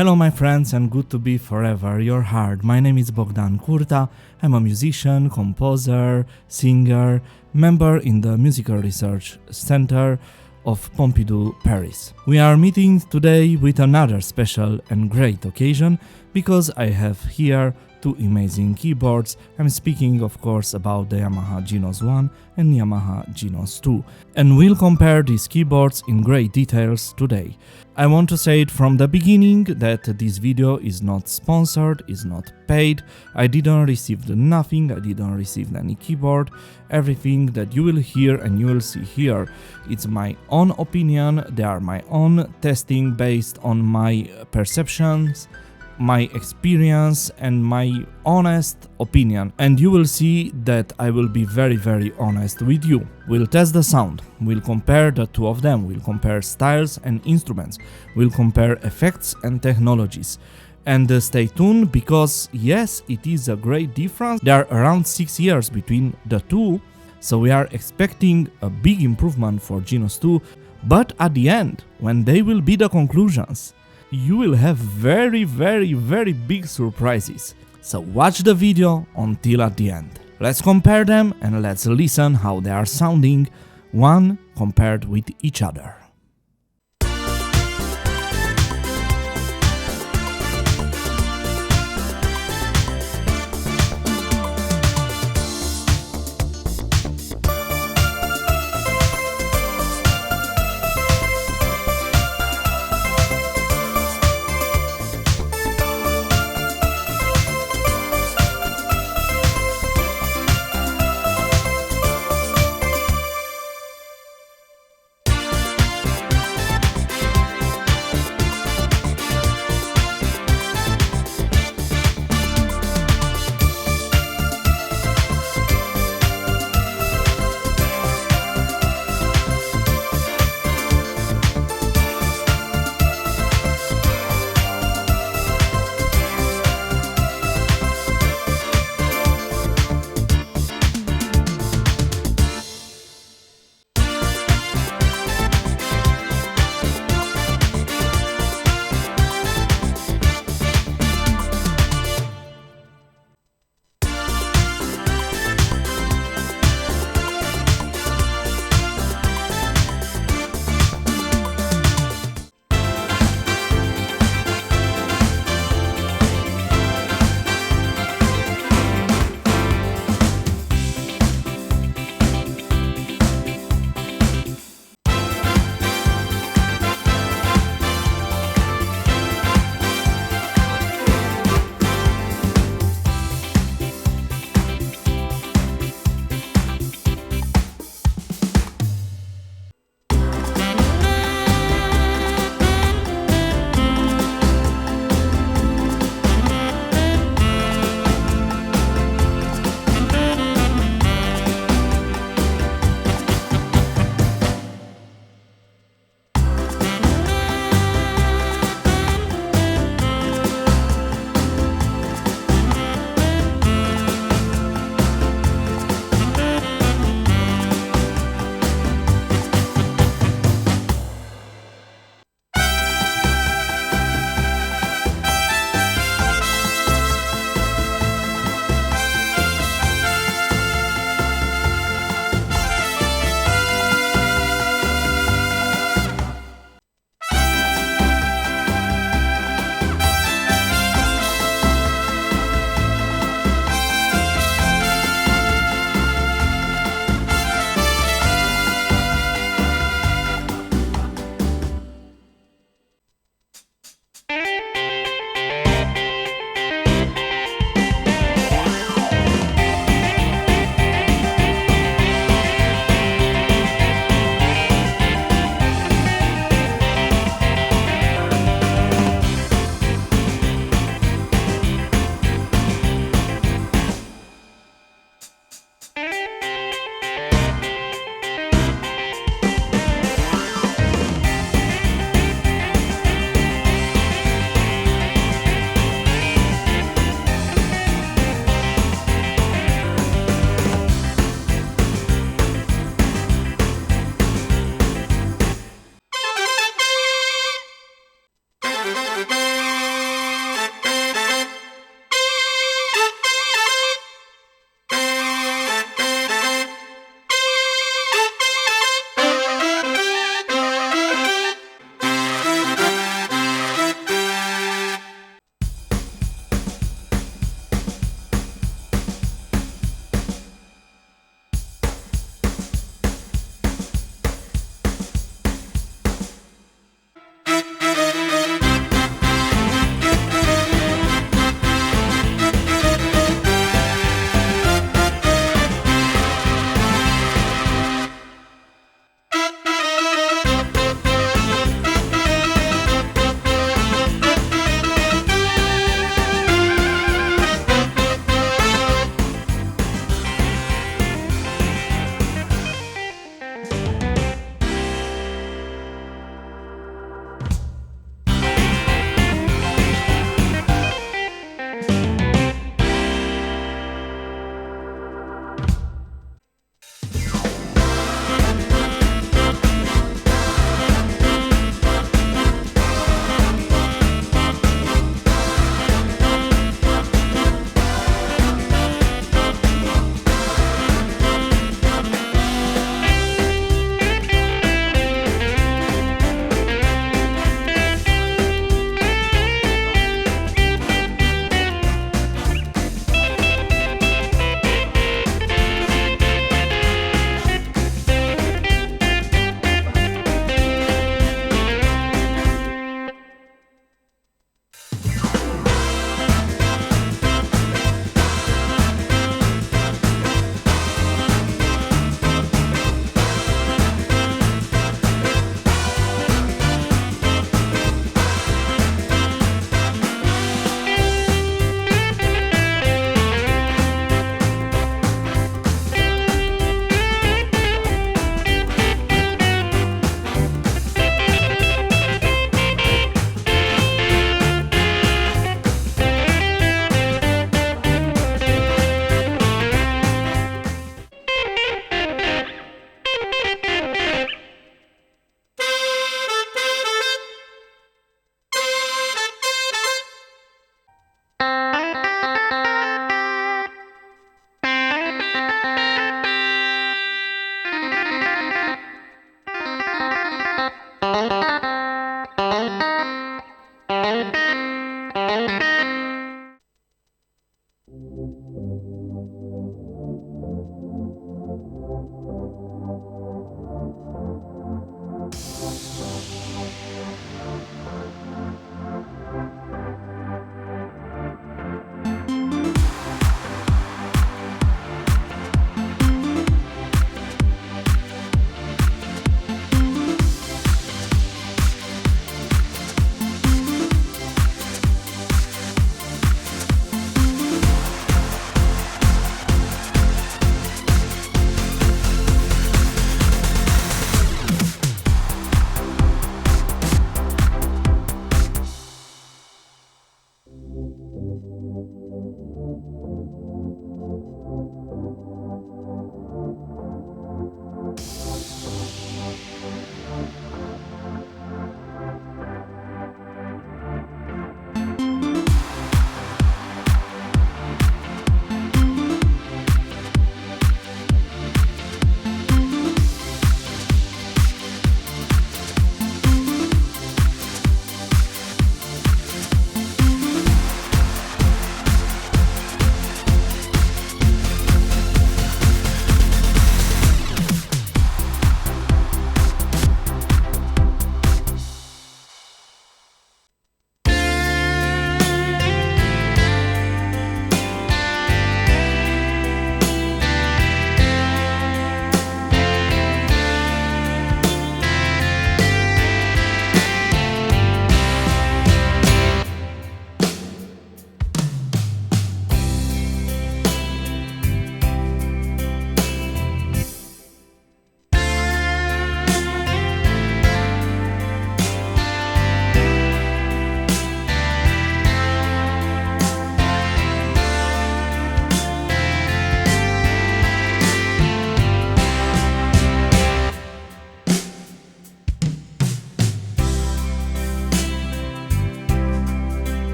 Hello my friends and good to be forever your heart. My name is Bogdan Curta. I'm a musician, composer, singer, member in the Musical Research Center of Pompidou, Paris. We are meeting today with another special and great occasion because I have here two amazing keyboards. I'm speaking of course about the Yamaha Genos 1 and Yamaha Genos 2, and we'll compare these keyboards in great details today. I want to say it from the beginning that this video is not sponsored, is not paid. I didn't receive nothing, I didn't receive any keyboard. Everything that you will hear and you will see here, it's my own opinion, they are my own testing based on my perceptions, my experience and my honest opinion, and you will see that I will be very honest with you. We'll test the sound, we'll compare the two of them, we'll compare styles and instruments, we'll compare effects and technologies. And stay tuned because yes, it is a great difference. There are around 6 years between the two, so we are expecting a big improvement for Genos 2, but at the end, when they will be the conclusions, you will have very big surprises. So watch the video until at the end. Let's compare them and let's listen how they are sounding, one compared with each other.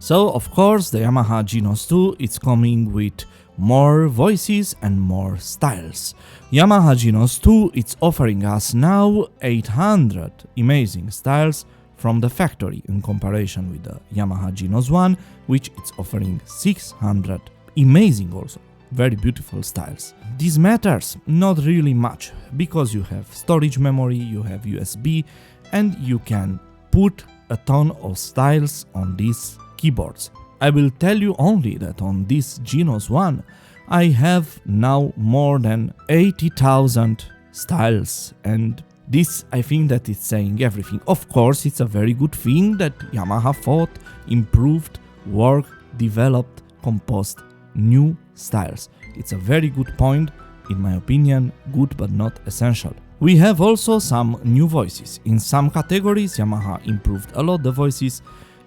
So of course the Yamaha Genos 2 is coming with more voices and more styles. Yamaha Genos 2 is offering us now 800 amazing styles from the factory in comparison with the Yamaha Genos 1, which is offering 600 amazing also, very beautiful styles. This matters not really much, because you have storage memory, you have USB, and you can put a ton of styles on these keyboards. I will tell you only that on this Genos 1 I have now more than 80,000 styles, and this, I think that it's saying everything. Of course, it's a very good thing that Yamaha thought, improved, worked, developed, composed new styles. It's a very good point, in my opinion, good but not essential. We have also some new voices. In some categories, Yamaha improved a lot the voices,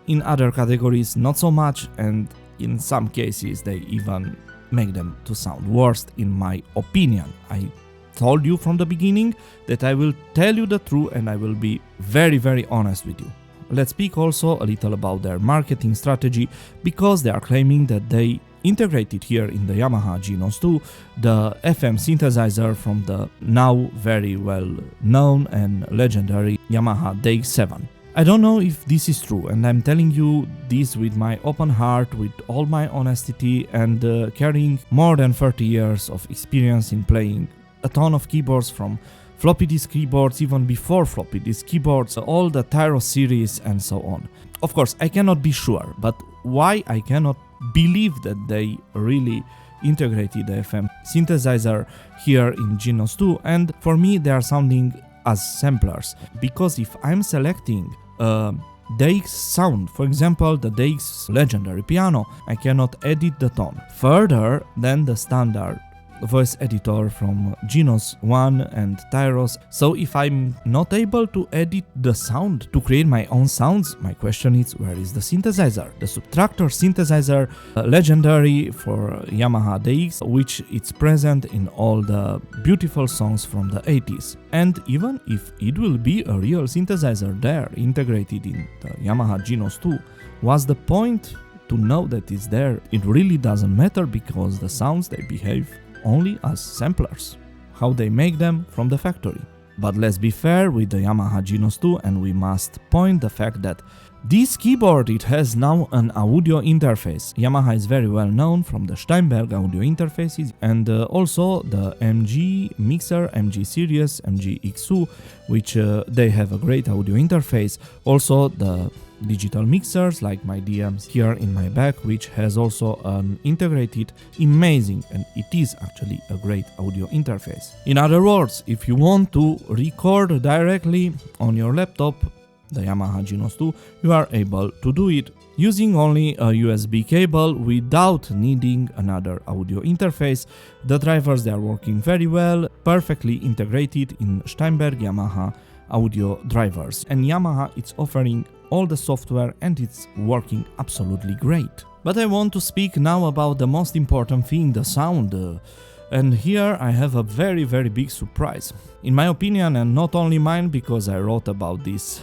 in other categories not so much, and in some cases they even make them to sound worse, in my opinion. I told you from the beginning that I will tell you the truth and I will be very honest with you. Let's speak also a little about their marketing strategy, because they are claiming that they integrated here in the Yamaha Genos 2 the FM synthesizer from the now very well known and legendary Yamaha DX7. I don't know if this is true, and I'm telling you this with my open heart, with all my honesty, and carrying more than 30 years of experience in playing a ton of keyboards, from floppy disk keyboards, even before floppy disk keyboards, all the Tyro series and so on. Of course, I cannot be sure, but why I cannot believe that they really integrated the FM synthesizer here in Genos 2, and for me they are sounding as samplers, because if I'm selecting a DX sound, for example the DX legendary piano, I cannot edit the tone further than the standard voice editor from Genos 1 and Tyros. So if I'm not able to edit the sound to create my own sounds, my question is, where is the synthesizer? The Subtractor synthesizer, legendary for Yamaha DX, which is present in all the beautiful songs from the 80s. And even if it will be a real synthesizer there integrated in the Yamaha Genos 2, what's the point to know that it's there? It really doesn't matter, because the sounds, they behave only as samplers, how they make them from the factory. But let's be fair with the Yamaha Genos 2, and we must point the fact that this keyboard, it has now an audio interface. Yamaha is very well known from the Steinberg audio interfaces, and also the MG mixer, MG series, MG XU, which they have a great audio interface. Also the digital mixers like my DMs here in my back, which has also an integrated, amazing, and it is actually a great audio interface. In other words, if you want to record directly on your laptop the Yamaha Genos 2, you are able to do it using only a USB cable without needing another audio interface. The drivers, they are working very well, perfectly integrated in Steinberg Yamaha audio drivers, and Yamaha is offering all the software and it's working absolutely great. But I want to speak now about the most important thing, the sound. And here I have a very big surprise. In my opinion, and not only mine, because I wrote about this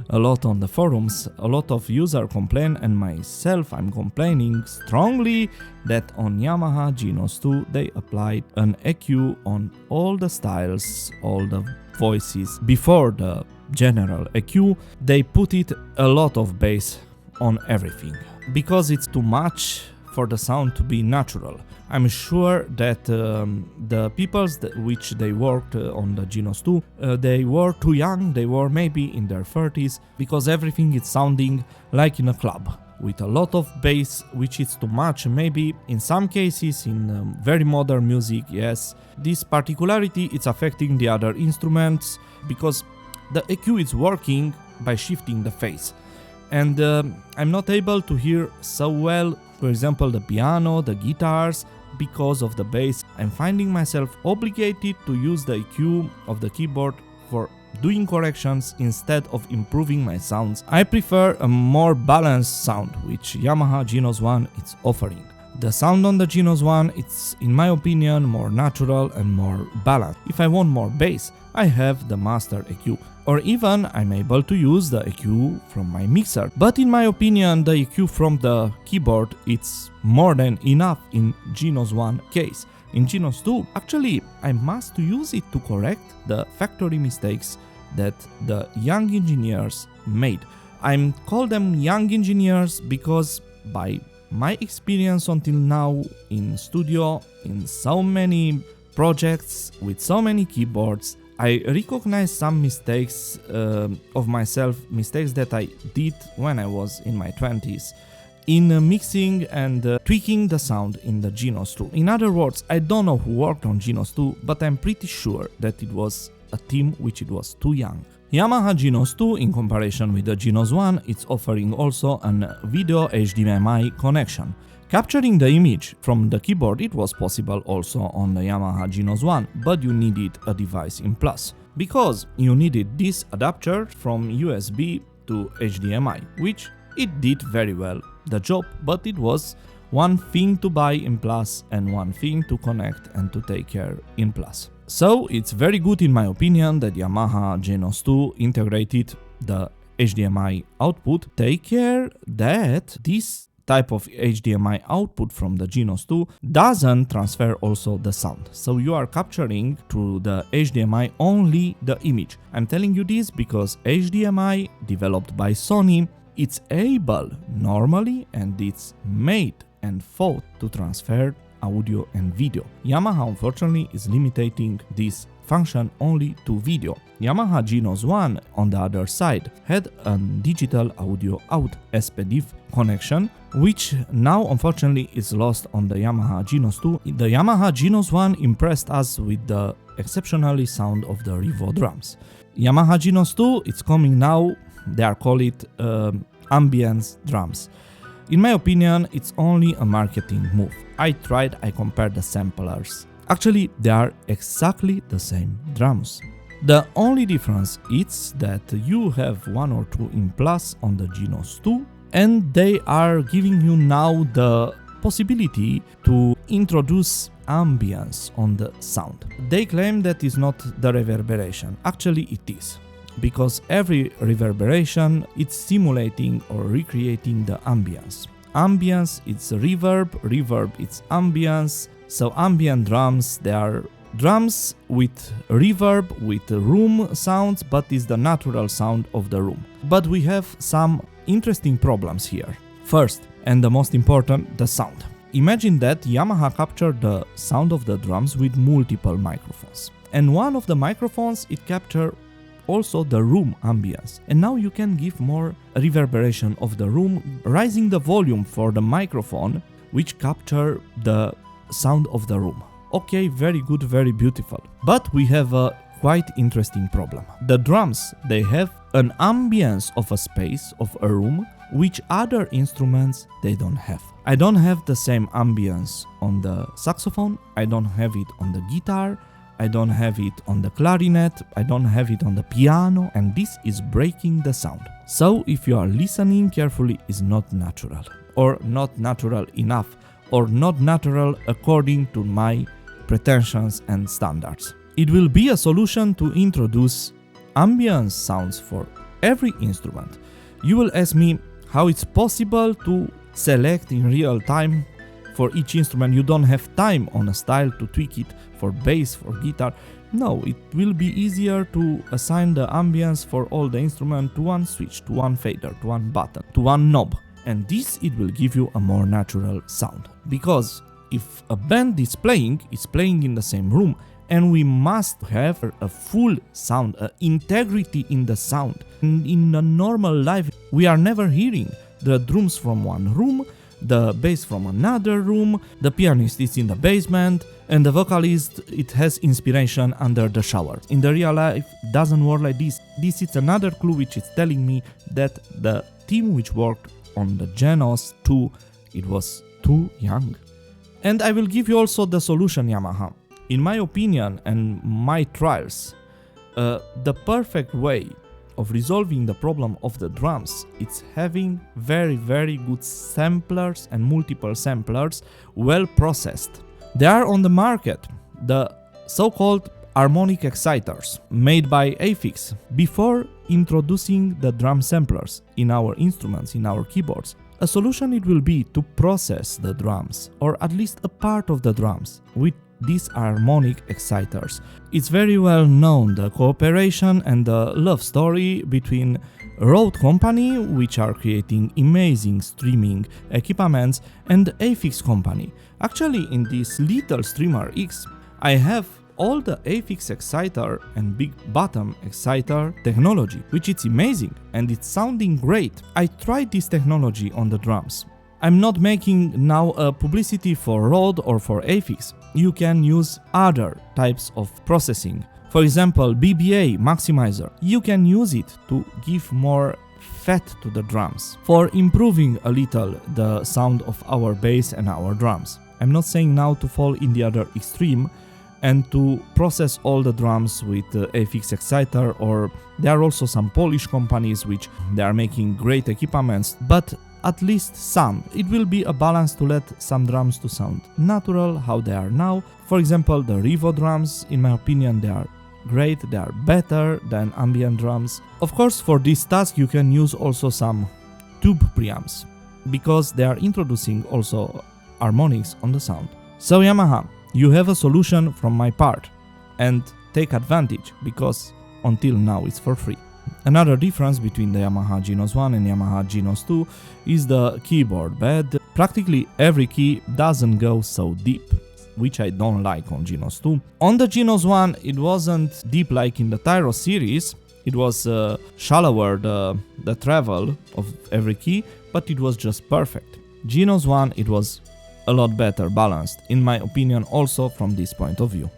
a lot on the forums, a lot of users complain, and myself I'm complaining strongly, that on Yamaha Genos 2 they applied an EQ on all the styles, all the voices. Before the general EQ, they put it a lot of bass on everything, because it's too much for the sound to be natural. I'm sure that the people which they worked on the Genos 2, they were too young, they were maybe in their 30s, because everything is sounding like in a club, with a lot of bass, which is too much. Maybe in some cases in very modern music, yes, this particularity is affecting the other instruments, because the EQ is working by shifting the phase. And I'm not able to hear so well, for example, the piano, the guitars, because of the bass. I'm finding myself obligated to use the EQ of the keyboard for doing corrections instead of improving my sounds. I prefer a more balanced sound, which Yamaha Genos 1 is offering. The sound on the Genos One, it's in my opinion more natural and more balanced. If I want more bass, I have the master EQ, or even I'm able to use the EQ from my mixer. But in my opinion, the EQ from the keyboard, it's more than enough in Genos One case. In Genos 2, actually, I must use it to correct the factory mistakes that the young engineers made. I call them young engineers because by my experience until now in studio, in so many projects with so many keyboards, I recognize some mistakes of myself, mistakes that I did when I was in my 20s. In mixing and tweaking the sound in the Genos 2. In other words, I don't know who worked on Genos 2, but I'm pretty sure that it was a team which it was too young. Yamaha Genos 2, in comparison with the Genos 1, it's offering also a video HDMI connection. Capturing the image from the keyboard, it was possible also on the Yamaha Genos 1, but you needed a device in plus, because you needed this adapter from USB to HDMI, which it did very well the job, but it was one thing to buy in plus and one thing to connect and to take care in plus. So it's very good in my opinion that Yamaha Genos 2 integrated the HDMI output. Take care that this type of HDMI output from the Genos 2 doesn't transfer also the sound. So you are capturing through the HDMI only the image. I'm telling you this because HDMI, developed by Sony, it's able normally and it's made and thought to transfer audio and video. Yamaha unfortunately is limiting this function only to video. Yamaha Genos 1 on the other side had a digital audio out SPDIF connection, which now unfortunately is lost on the Yamaha Genos 2. The Yamaha Genos 1 impressed us with the exceptionally sound of the Reverb drums. Yamaha Genos 2, it's coming now. They are called it Ambient drums. In my opinion, it's only a marketing move. I compared the samplers. Actually, they are exactly the same drums. The only difference is that you have one or two in plus on the Genos 2, and they are giving you now the possibility to introduce ambience on the sound. They claim that is not the reverberation. Actually, it is. Because every reverberation it's simulating or recreating the ambience. Ambience it's reverb, reverb it's ambience. So ambient drums, they are drums with reverb, with room sounds, but it's the natural sound of the room. But we have some interesting problems here. First, and the most important, the sound. Imagine that Yamaha captured the sound of the drums with multiple microphones. And one of the microphones it captured also the room ambience, and now you can give more reverberation of the room, raising the volume for the microphone which capture the sound of the room. Okay, very good, very beautiful. But we have a quite interesting problem. The drums, they have an ambience of a space, of a room, which other instruments they don't have. I don't have the same ambience on the saxophone, I don't have it on the guitar, I don't have it on the clarinet, I don't have it on the piano, and this is breaking the sound. So if you are listening carefully, it's not natural, or not natural enough, or not natural according to my pretensions and standards. It will be a solution to introduce ambience sounds for every instrument. You will ask me how it's possible to select in real time for each instrument. You don't have time on a style to tweak it for bass, for guitar. No, it will be easier to assign the ambience for all the instruments to one switch, to one fader, to one button, to one knob. And this, it will give you a more natural sound. Because if a band is playing in the same room, and we must have a full sound, integrity in the sound. In a normal life, we are never hearing the drums from one room, the bass from another room, the pianist is in the basement, and the vocalist, it has inspiration under the shower. In the real life, it doesn't work like this. This is another clue which is telling me that the team which worked on the Genos 2, it was too young. And I will give you also the solution, Yamaha. In my opinion and my trials, the perfect way of resolving the problem of the drums, it's having very good samplers and multiple samplers, well processed. They are on the market, the so-called harmonic exciters made by Aphex. Before introducing the drum samplers in our instruments, in our keyboards, a solution it will be to process the drums, or at least a part of the drums, with these harmonic exciters. It's very well known, the cooperation and the love story between Rode Company, which are creating amazing streaming equipments, and Aphex Company. Actually, in this little Streamer X, I have all the Aphex exciter and big bottom exciter technology, which is amazing and it's sounding great. I tried this technology on the drums. I'm not making now a publicity for Rode or for Aphex. You can use other types of processing. For example, BBA maximizer. You can use it to give more fat to the drums, for improving a little the sound of our bass and our drums. I'm not saying now to fall in the other extreme and to process all the drums with Aphex exciter, or there are also some Polish companies which they are making great equipments, but at least some. It will be a balance to let some drums to sound natural, how they are now. For example, the Revo drums, in my opinion, they are great, they are better than ambient drums. Of course, for this task you can use also some tube preamps, because they are introducing also harmonics on the sound. So Yamaha, you have a solution from my part, and take advantage, because until now it's for free. Another difference between the Yamaha Genos 1 and Yamaha Genos 2 is the keyboard bed. Practically every key doesn't go so deep, which I don't like on Genos 2. On the Genos 1 it wasn't deep like in the Tyro series, it was shallower the travel of every key, but it was just perfect. Genos 1 it was a lot better balanced, in my opinion, also from this point of view.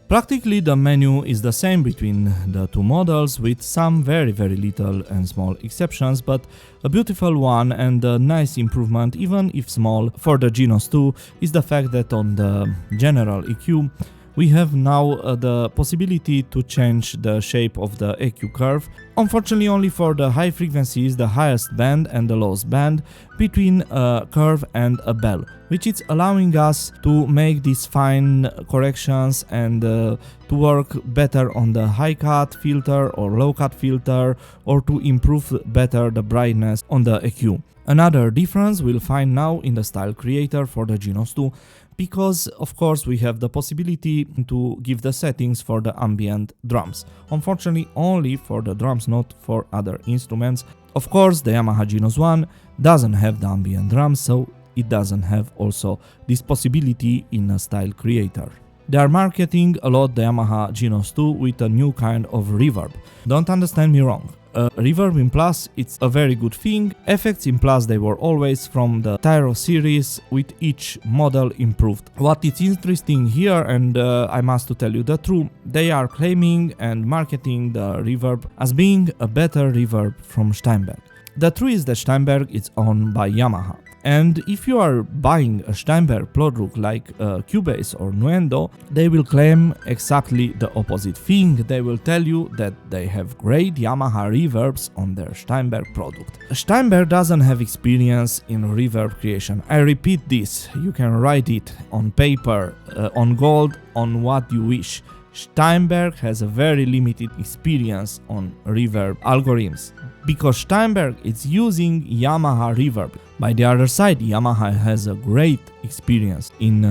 Practically the menu is the same between the two models, with some very little and small exceptions, but a beautiful one and a nice improvement, even if small, for the Genos 2 is the fact that on the general EQ we have now the possibility to change the shape of the EQ curve, unfortunately only for the high frequencies, the highest band and the lowest band, between a curve and a bell, which is allowing us to make these fine corrections and to work better on the high cut filter or low cut filter, or to improve better the brightness on the EQ. Another difference we'll find now in the style creator for the Genos 2, because of course we have the possibility to give the settings for the ambient drums. Unfortunately only for the drums, not for other instruments. Of course the Yamaha Genos 1 doesn't have the ambient drums, so it doesn't have also this possibility in a style creator. They are marketing a lot the Yamaha Genos 2 with a new kind of reverb. Don't understand me wrong. Reverb in Plus, it's a very good thing. Effects in Plus, they were always from the Tyro series, with each model improved. What is interesting here, and I must to tell you the truth, they are claiming and marketing the reverb as being a better reverb from Steinberg. The truth is that Steinberg is owned by Yamaha. And if you are buying a Steinberg product like Cubase or Nuendo, they will claim exactly the opposite thing. They will tell you that they have great Yamaha reverbs on their Steinberg product. Steinberg doesn't have experience in reverb creation. I repeat this, you can write it on paper, on gold, on what you wish. Steinberg has a very limited experience on reverb algorithms, because Steinberg is using Yamaha reverb. By the other side, Yamaha has a great experience in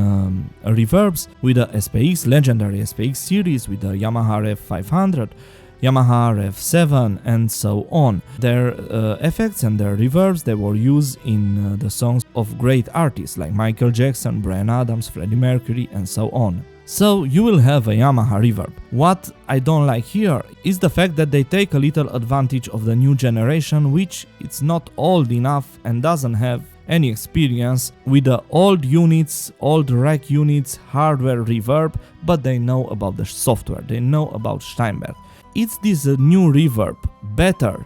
reverbs with the SPX, legendary SPX series, with the Yamaha Rev 500, Yamaha Rev 7 and so on. Their effects and their reverbs, they were used in the songs of great artists like Michael Jackson, Bryan Adams, Freddie Mercury and so on. So you will have a Yamaha reverb. What I don't like here is the fact that they take a little advantage of the new generation, which it's not old enough and doesn't have any experience with the old units, old rack units, hardware reverb, but they know about the software, they know about Steinberg. Is this new reverb better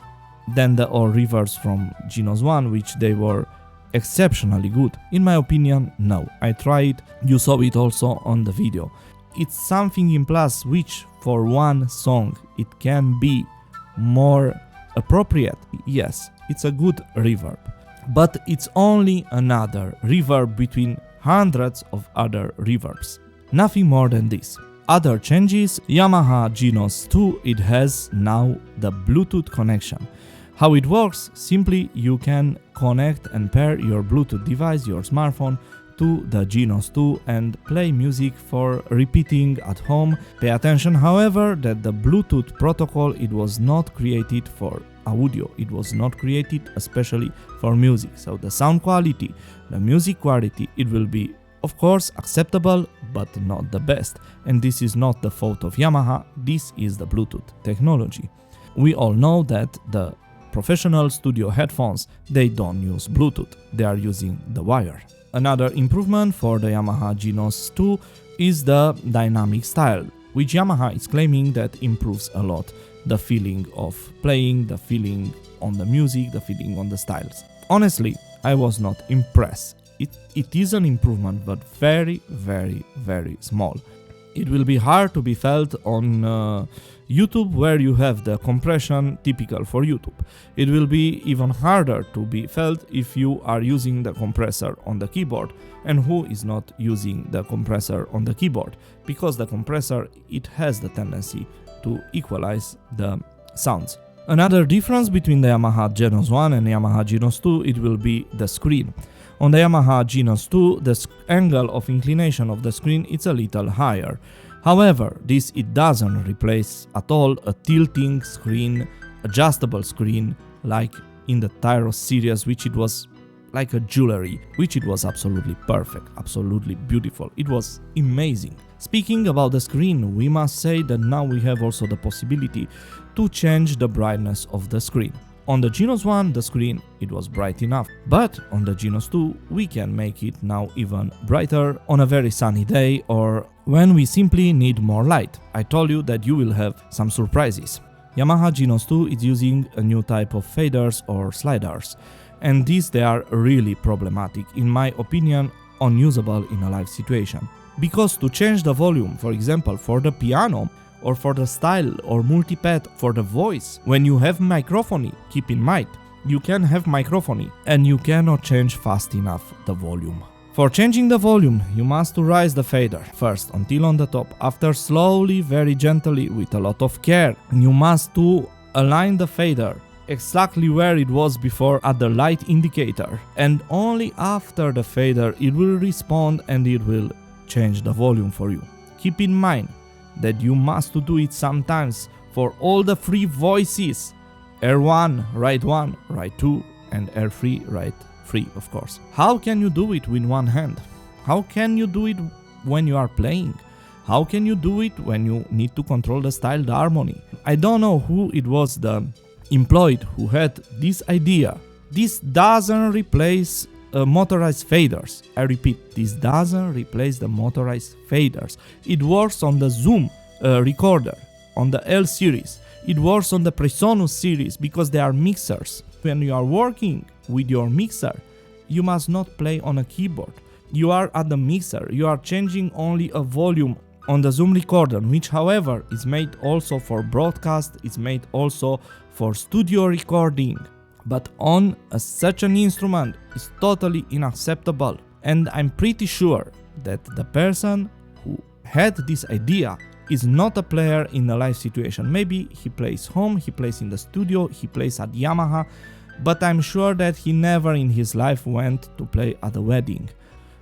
than the old reverbs from Genos 1, which they were exceptionally good? In my opinion, no. I tried, you saw it also on the video. It's something in Plus which for one song it can be more appropriate? Yes, it's a good reverb. But it's only another reverb between hundreds of other reverbs. Nothing more than this. Other changes, Yamaha Genos 2, it has now the Bluetooth connection. How it works? Simply you can connect and pair your Bluetooth device, your smartphone, to the Genos 2 and play music for repeating at home. Pay attention, however, that the Bluetooth protocol, it was not created for audio, it was not created especially for music. So the sound quality, the music quality, it will be of course acceptable, but not the best. And this is not the fault of Yamaha, this is the Bluetooth technology. We all know that the professional studio headphones, they don't use Bluetooth, they are using the wire. Another improvement for the Yamaha Genos 2 is the dynamic style, which Yamaha is claiming that improves a lot the feeling of playing, the feeling on the music, the feeling on the styles. Honestly, I was not impressed. It is an improvement, but very, very, very small. It will be hard to be felt on YouTube, where you have the compression typical for YouTube. It will be even harder to be felt if you are using the compressor on the keyboard, and who is not using the compressor on the keyboard, because the compressor, it has the tendency to equalize the sounds. Another difference between the Yamaha Genos 1 and Yamaha Genos 2, it will be the screen. On the Yamaha Genos 2, the angle of inclination of the screen is a little higher. However, it doesn't replace at all a tilting screen, adjustable screen, like in the Tyros series, which it was like a jewelry, which it was absolutely perfect, absolutely beautiful. It was amazing. Speaking about the screen, we must say that now we have also the possibility to change the brightness of the screen. On the Genos 1, the screen, it was bright enough, but on the Genos 2, we can make it now even brighter on a very sunny day or when we simply need more light. I told you that you will have some surprises. Yamaha Genos 2 is using a new type of faders or sliders, and these they are really problematic, in my opinion, unusable in a live situation. Because to change the volume, for example, for the piano, or for the style or multipath for the voice, when you have microphony, keep in mind, you can have microphony and you cannot change fast enough the volume. For changing the volume, you must raise the fader first until on the top, after slowly, very gently, with a lot of care. You must to align the fader exactly where it was before at the light indicator, and only after the fader it will respond and it will change the volume for you. Keep in mind that you must do it sometimes for all the free voices. R1, right 1, right 2, and R3, right 3, of course. How can you do it with one hand? How can you do it when you are playing? How can you do it when you need to control the style, the harmony? I don't know who it was, the employed who had this idea. This doesn't replace motorized faders. I repeat, this doesn't replace the motorized faders. It works on the Zoom recorder, on the L series. It works on the Presonus series because they are mixers. When you are working with your mixer, you must not play on a keyboard. You are at the mixer. You are changing only a volume on the Zoom recorder, which however is made also for broadcast, is made also for studio recording. But on such an instrument is totally unacceptable, and I'm pretty sure that the person who had this idea is not a player in a live situation. Maybe he plays home, he plays in the studio, he plays at Yamaha, but I'm sure that he never in his life went to play at a wedding.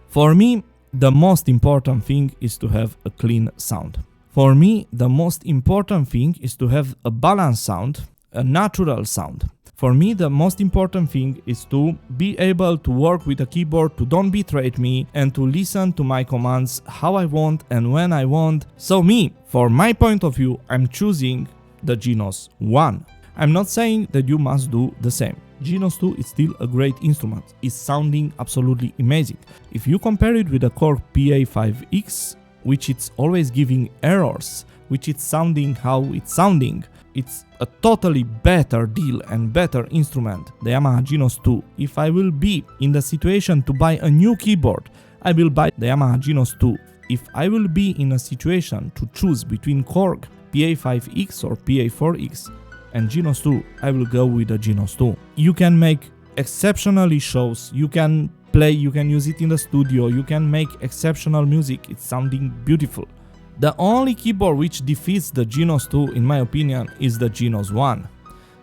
For me, the most important thing is to have a clean sound. For me, the most important thing is to have a balanced sound, a natural sound. For me, the most important thing is to be able to work with a keyboard, to don't betray me, and to listen to my commands how I want and when I want. So me, for my point of view, I'm choosing the Genos 1. I'm not saying that you must do the same. Genos 2 is still a great instrument. It's sounding absolutely amazing. If you compare it with the Korg PA5X, which it's always giving errors, which it's sounding how it's sounding, it's a totally better deal and better instrument, the Yamaha Genos 2. If I will be in the situation to buy a new keyboard, I will buy the Yamaha Genos 2. If I will be in a situation to choose between Korg PA5X or PA4X, and Genos 2, I will go with the Genos 2. You can make exceptionally shows, you can play, you can use it in the studio, you can make exceptional music, it's sounding beautiful. The only keyboard which defeats the Genos 2, in my opinion, is the Genos 1.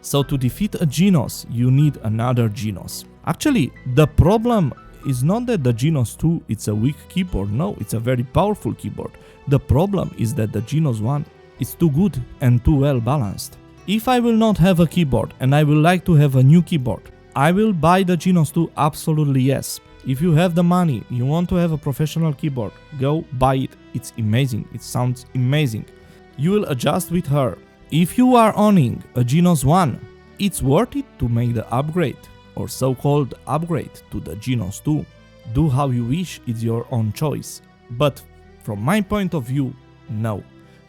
So to defeat a Genos, you need another Genos. Actually, the problem is not that the Genos 2 it's a weak keyboard, no, it's a very powerful keyboard. The problem is that the Genos 1 is too good and too well balanced. If I will not have a keyboard and I will like to have a new keyboard, I will buy the Genos 2, absolutely yes. If you have the money, you want to have a professional keyboard, go buy it, it's amazing, it sounds amazing. You will adjust with her. If you are owning a Genos 1, it's worth it to make the upgrade, or so-called upgrade to the Genos 2. Do how you wish, it's your own choice. But from my point of view, no.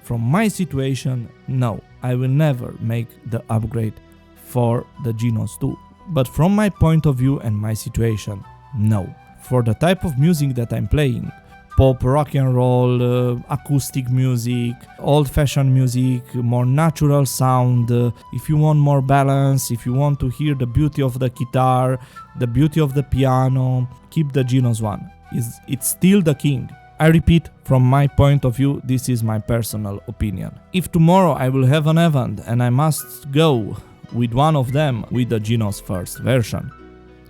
From my situation, no. I will never make the upgrade for the Genos 2. But from my point of view and my situation, no. For the type of music that I'm playing, pop, rock and roll, acoustic music, old-fashioned music, more natural sound, if you want more balance, if you want to hear the beauty of the guitar, the beauty of the piano, keep the Genos 1. It's still the king. I repeat, from my point of view, this is my personal opinion. If tomorrow I will have an event and I must go with one of them with the Genos first version.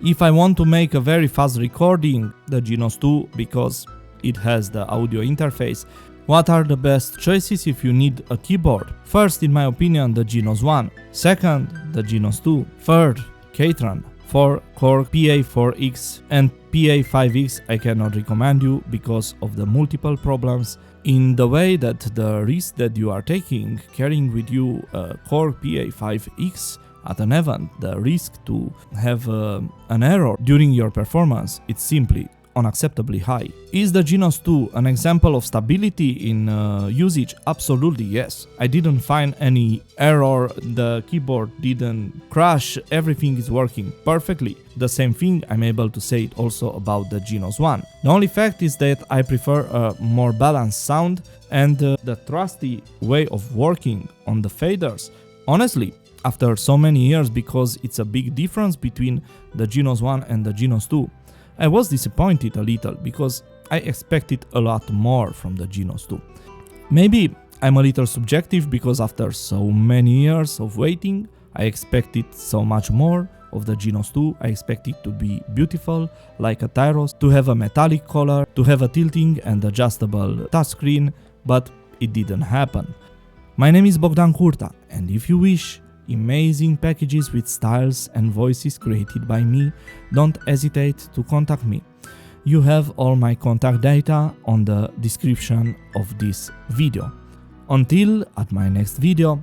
If I want to make a very fast recording, the Genos 2, because it has the audio interface. What are the best choices if you need a keyboard? First, in my opinion, the Genos 1. Second, the Genos 2. Third, Catron. For Korg PA4X and PA5X I cannot recommend you because of the multiple problems in the way that the risk that you are taking carrying with you a Korg PA5X at an event, the risk to have an error during your performance, it's simply unacceptably high. Is the Genos 2 an example of stability in usage? Absolutely yes. I didn't find any error, the keyboard didn't crash, everything is working perfectly. The same thing I'm able to say it also about the Genos 1. The only fact is that I prefer a more balanced sound and the trusty way of working on the faders. Honestly, after so many years, because it's a big difference between the Genos 1 and the Genos 2, I was disappointed a little because I expected a lot more from the Genos 2. Maybe I'm a little subjective because after so many years of waiting, I expected so much more of the Genos 2. I expected to be beautiful, like a Tyros, to have a metallic color, to have a tilting and adjustable touchscreen, but it didn't happen. My name is Bogdan Curta, and if you wish amazing packages with styles and voices created by me, don't hesitate to contact me. You have all my contact data on the description of this video. Until at my next video,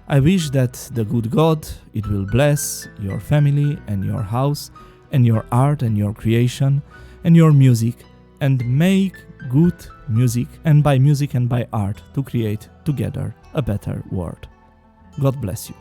I wish that the good God, it will bless your family and your house and your art and your creation and your music, and make good music, and by music and by art to create together a better world. God bless you.